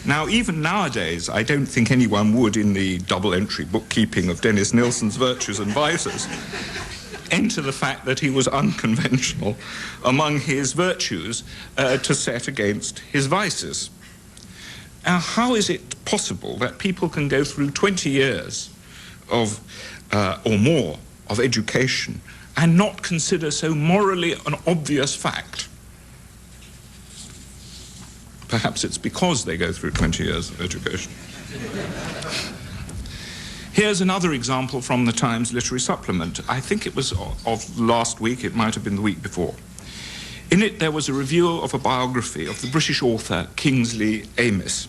Now, even nowadays, I don't think anyone would, in the double-entry bookkeeping of Dennis Nilsson's Virtues and Vices, enter the fact that he was unconventional among his virtues to set against his vices. Now, how is it possible that people can go through 20 years of, or more, of education and not consider so morally an obvious fact? Perhaps it's because they go through 20 years of education. Here's another example from the Times Literary Supplement. I think it was of last week, it might have been the week before. In it, there was a review of a biography of the British author Kingsley Amis,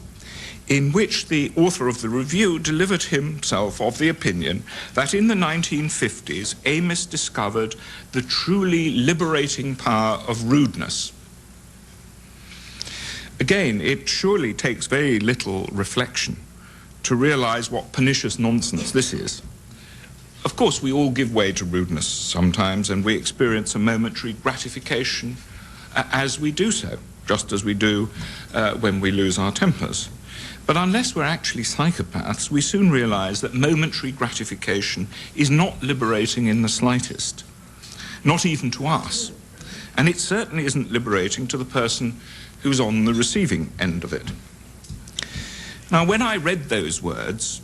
in which the author of the review delivered himself of the opinion that in the 1950s, Amis discovered the truly liberating power of rudeness. Again, it surely takes very little reflection to realize what pernicious nonsense this is. Of course, we all give way to rudeness sometimes, and we experience a momentary gratification as we do so, just as we do when we lose our tempers. But unless we're actually psychopaths, we soon realize that momentary gratification is not liberating in the slightest, not even to us. And it certainly isn't liberating to the person who's on the receiving end of it. Now, when I read those words,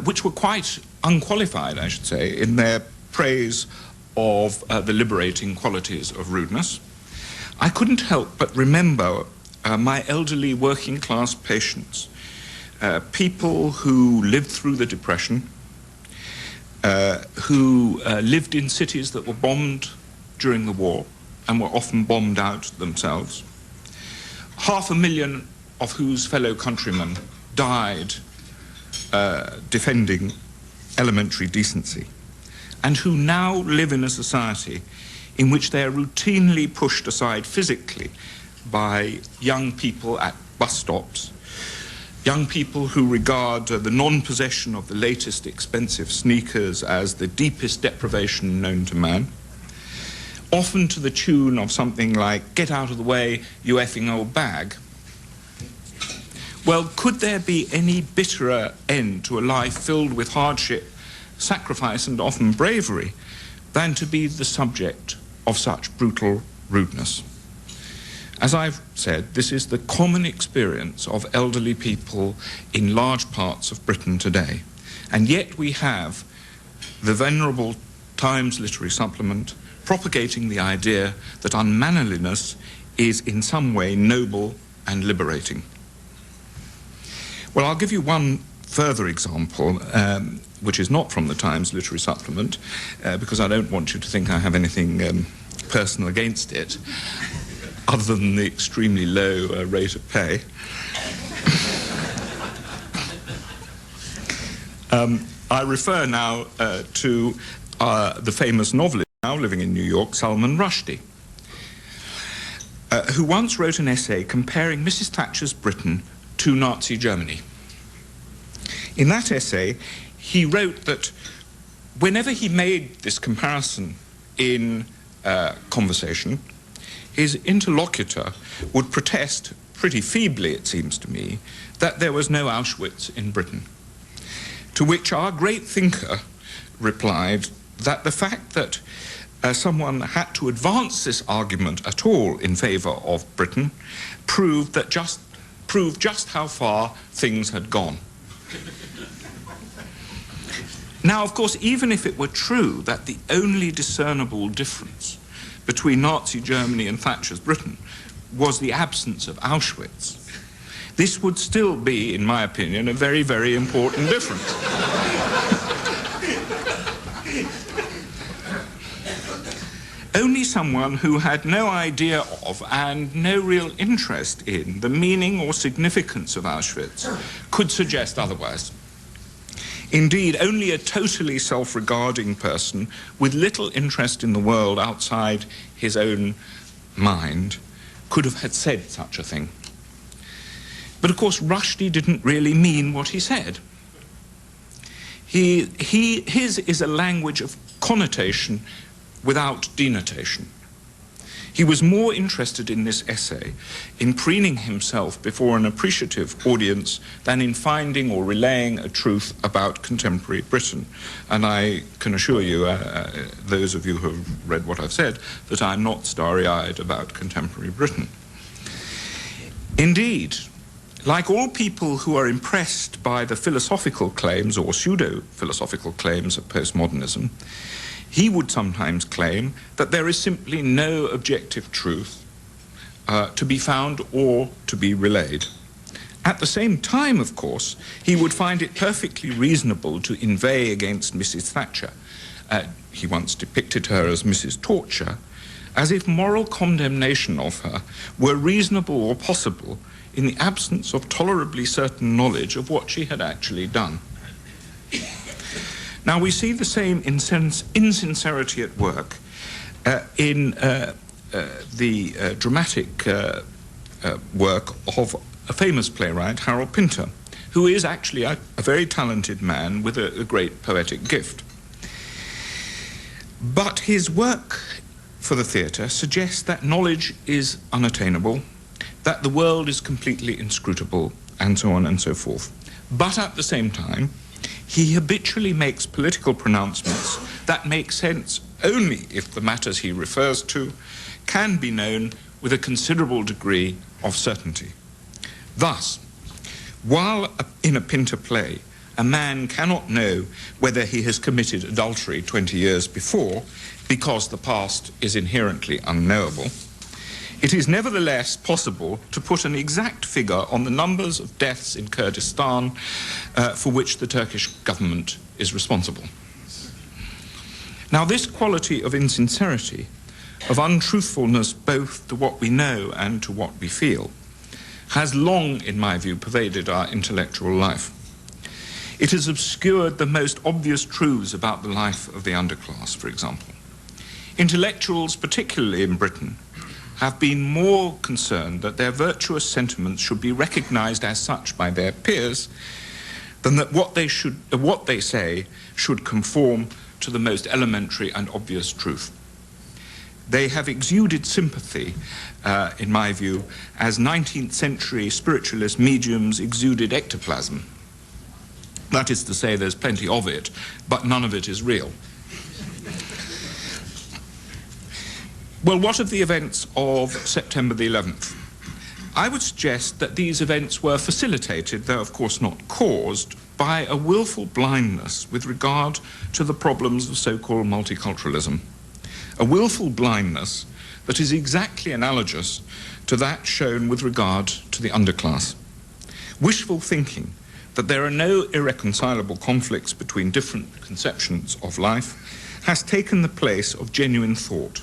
which were quite unqualified, I should say, in their praise of the liberating qualities of rudeness, I couldn't help but remember my elderly working-class patients, people who lived through the Depression, who lived in cities that were bombed during the war and were often bombed out themselves, 500,000 of whose fellow countrymen died defending elementary decency, and who now live in a society in which they are routinely pushed aside physically by young people at bus stops, young people who regard the non-possession of the latest expensive sneakers as the deepest deprivation known to man, often to the tune of something like, "Get out of the way, you effing old bag." Well, could there be any bitterer end to a life filled with hardship, sacrifice, and often bravery than to be the subject of such brutal rudeness? As I've said, this is the common experience of elderly people in large parts of Britain today. And yet we have the venerable Times Literary Supplement propagating the idea that unmannerliness is in some way noble and liberating. Well, I'll give you one further example, which is not from the Times Literary Supplement, because I don't want you to think I have anything personal against it, other than the extremely low rate of pay. I refer now to the famous novelist now living in New York, Salman Rushdie, who once wrote an essay comparing Mrs. Thatcher's Britain to Nazi Germany. In that essay, he wrote that whenever he made this comparison in conversation, his interlocutor would protest pretty feebly, it seems to me, that there was no Auschwitz in Britain. To which our great thinker replied that the fact that someone had to advance this argument at all in favor of Britain proved just how far things had gone. Now, of course, even if it were true that the only discernible difference between Nazi Germany and Thatcher's Britain was the absence of Auschwitz, this would still be, in my opinion, a very, very important difference. Only someone who had no idea of and no real interest in the meaning or significance of Auschwitz could suggest otherwise. Indeed, only a totally self-regarding person with little interest in the world outside his own mind could have had said such a thing. But of course, Rushdie didn't really mean what he said. His is a language of connotation without denotation. He was more interested in this essay in preening himself before an appreciative audience than in finding or relaying a truth about contemporary Britain. And I can assure you, those of you who have read what I've said, that I'm not starry-eyed about contemporary Britain. Indeed, like all people who are impressed by the philosophical claims or pseudo-philosophical claims of postmodernism, he would sometimes claim that there is simply no objective truth to be found or to be relayed. At the same time, of course, he would find it perfectly reasonable to inveigh against Mrs. Thatcher. He once depicted her as Mrs. Torture, as if moral condemnation of her were reasonable or possible in the absence of tolerably certain knowledge of what she had actually done. Now, we see the same insincerity at work in the dramatic work of a famous playwright, Harold Pinter, who is actually a very talented man with a great poetic gift. But his work for the theatre suggests that knowledge is unattainable, that the world is completely inscrutable, and so on and so forth. But at the same time, he habitually makes political pronouncements that make sense only if the matters he refers to can be known with a considerable degree of certainty. Thus, while in a Pinter play, a man cannot know whether he has committed adultery 20 years before because the past is inherently unknowable, it is nevertheless possible to put an exact figure on the numbers of deaths in Kurdistan for which the Turkish government is responsible. Now, this quality of insincerity, of untruthfulness both to what we know and to what we feel, has long, in my view, pervaded our intellectual life. It has obscured the most obvious truths about the life of the underclass, for example. Intellectuals, particularly in Britain, have been more concerned that their virtuous sentiments should be recognized as such by their peers than that what they say should conform to the most elementary and obvious truth. They have exuded sympathy, in my view, as 19th century spiritualist mediums exuded ectoplasm. That is to say, there's plenty of it, but none of it is real. Well, what of the events of September the 11th? I would suggest that these events were facilitated, though of course not caused, by a willful blindness with regard to the problems of so-called multiculturalism. A willful blindness that is exactly analogous to that shown with regard to the underclass. Wishful thinking that there are no irreconcilable conflicts between different conceptions of life has taken the place of genuine thought.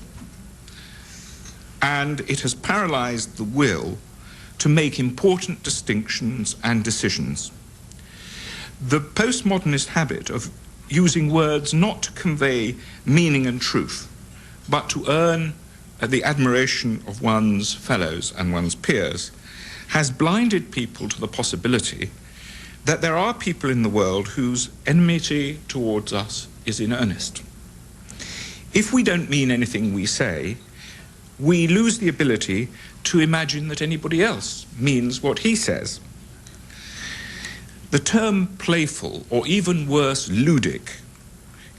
And it has paralyzed the will to make important distinctions and decisions. The postmodernist habit of using words not to convey meaning and truth, but to earn the admiration of one's fellows and one's peers, has blinded people to the possibility that there are people in the world whose enmity towards us is in earnest. If we don't mean anything we say, we lose the ability to imagine that anybody else means what he says. The term playful, or even worse, ludic,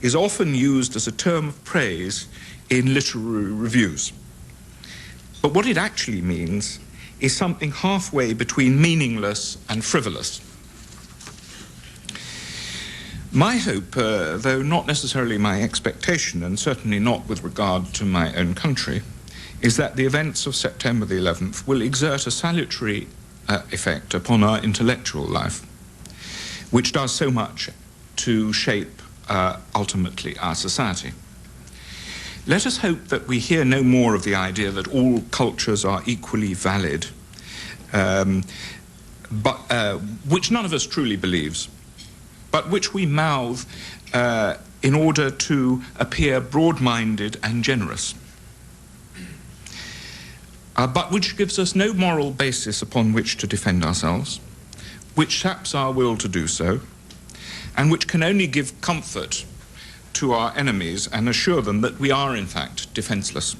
is often used as a term of praise in literary reviews. But what it actually means is something halfway between meaningless and frivolous. My hope, though not necessarily my expectation, and certainly not with regard to my own country, is that the events of September the 11th will exert a salutary effect upon our intellectual life, which does so much to shape ultimately our society. Let us hope that we hear no more of the idea that all cultures are equally valid, which none of us truly believes, but which we mouth in order to appear broad-minded and generous. But which gives us no moral basis upon which to defend ourselves, which saps our will to do so, and which can only give comfort to our enemies and assure them that we are in fact defenseless.